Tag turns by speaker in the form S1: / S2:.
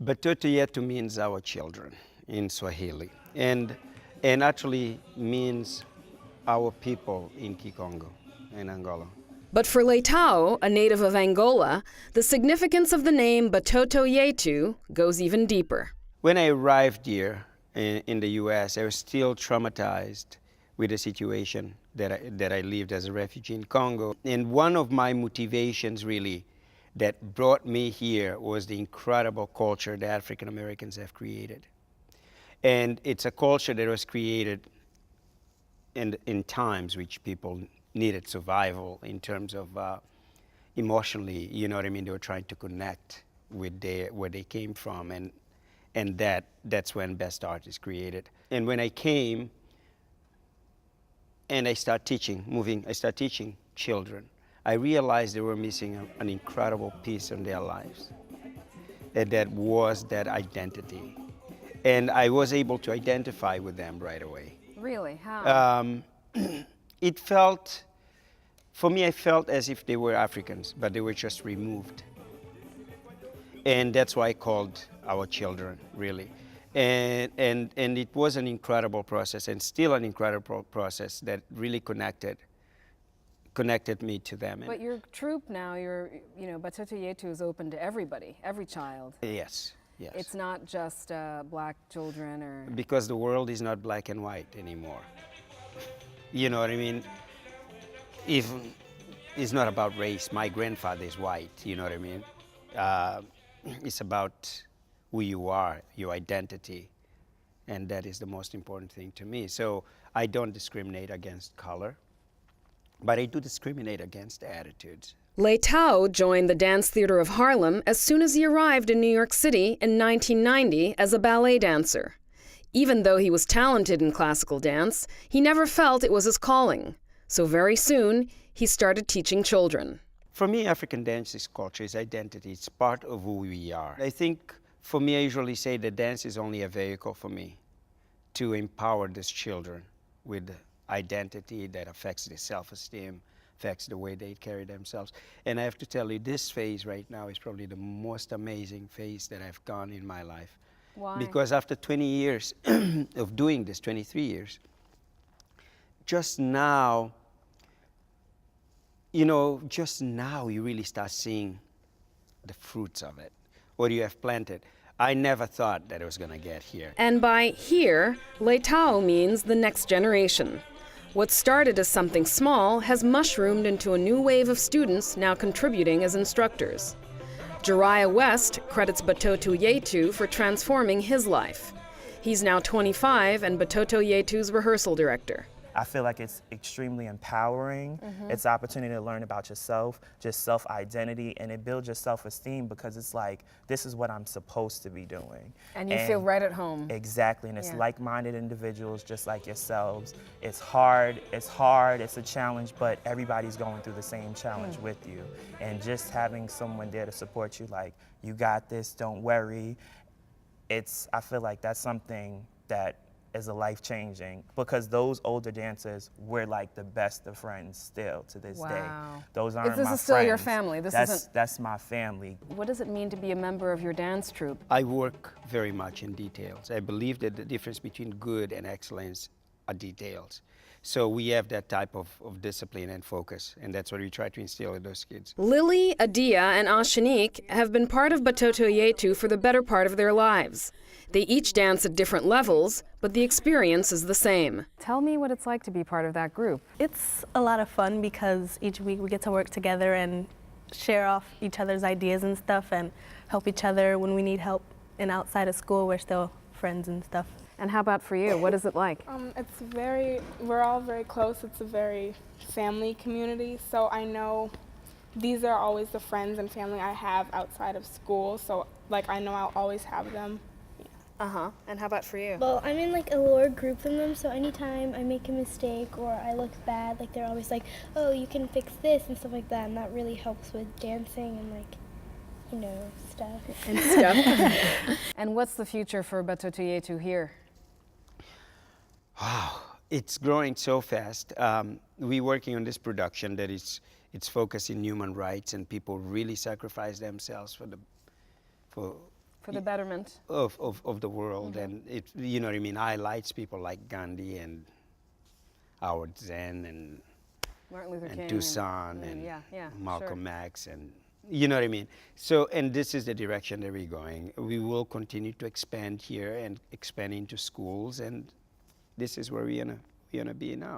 S1: Batoto Yetu means our children in Swahili, and actually means our people in Kikongo, in Angola.
S2: But for Leitao, a native of Angola, the significance of the name Batoto Yetu goes even deeper.
S1: When I arrived here in the US, I was still traumatized with the situation that I lived as a refugee in Congo. And one of my motivations really that brought me here was the incredible culture that African Americans have created. And it's a culture that was created in times which people needed survival in terms of emotionally, you know what I mean? They were trying to connect with where they came from, and that's when Best Art is created. And when I came and I started teaching children, I realized they were missing an incredible piece in their lives, and that was that identity. And I was able to identify with them right away.
S2: Really? How?
S1: It felt, for me, I felt as if they were Africans, but they were just removed. And that's why I called our children, really. And it was an incredible process, and still an incredible process that really connected me to them.
S2: But your troupe now, Batoto Yetu is open to everybody, every child.
S1: Yes, yes.
S2: It's not just black children or...
S1: Because the world is not black and white anymore. You know what I mean? Even, it's not about race. My grandfather is white, you know what I mean? It's about who you are, your identity, and that is the most important thing to me. So I don't discriminate against color, but I do discriminate against attitudes.
S2: Leitao joined the Dance Theater of Harlem as soon as he arrived in New York City in 1990 as a ballet dancer. Even though he was talented in classical dance, he never felt it was his calling. So very soon, he started teaching children.
S1: For me, African dance is culture, it's identity, it's part of who we are. I think, for me, I usually say that dance is only a vehicle for me to empower these children with identity that affects their self-esteem, affects the way they carry themselves. And I have to tell you, this phase right now is probably the most amazing phase that I've gone in my life.
S2: Why?
S1: Because after 20 years of doing this, 23 years, just now, just now you really start seeing the fruits of it, what you have planted. I never thought that it was going to get here.
S2: And by here, Leitao means the next generation. What started as something small has mushroomed into a new wave of students now contributing as instructors. Jariah West credits Batoto Yetu for transforming his life. He's now 25 and Batoto Yetu's rehearsal director.
S3: I feel like it's extremely empowering. It's an opportunity to learn about yourself, just self-identity, and it builds your self-esteem because it's like, this is what I'm supposed to be doing.
S2: And you feel right at home.
S3: Exactly, and it's like-minded individuals just like yourselves. It's hard, it's a challenge, but everybody's going through the same challenge with you. And just having someone there to support you, like, you got this, don't worry. I feel like that's something that is a life-changing, because those older dancers, we're like the best of friends still to this day. Those aren't my friends.
S2: This is still your family.
S3: That's my family.
S2: What does it mean to be a member of your dance troupe?
S1: I work very much in details. I believe that the difference between good and excellence are details. So we have that type of discipline and focus, and that's what we try to instill in those kids.
S2: Lily, Adia, and Ashanique have been part of Batoto Yetu for the better part of their lives. They each dance at different levels, but the experience is the same. Tell me what it's like to be part of that group.
S4: It's a lot of fun because each week we get to work together and share off each other's ideas and stuff and help each other when we need help. And outside of school, we're still friends and stuff.
S2: And how about for you? What is it like?
S5: We're all very close. It's a very family community. So I know these are always the friends and family I have outside of school. So I know I'll always have them.
S2: And how about for you?
S6: Well, I'm in a lower group than them, so anytime I make a mistake or I look bad, they're always like, oh, you can fix this and stuff like that, and that really helps with dancing and stuff.
S2: And what's the future for Batoto Yetu here?
S1: Wow, it's growing so fast. We're working on this production that it's focused in human rights, and people really sacrifice themselves
S2: For the betterment.
S1: of the world, and it, you know what I mean, highlights people like Gandhi and Howard Zinn and
S2: Martin Luther King.
S1: and Toussaint and
S2: yeah,
S1: Malcolm
S2: sure.
S1: X, and you know what I mean. So, and this is the direction that we're going. We will continue to expand here and expand into schools, and this is where we're gonna be now.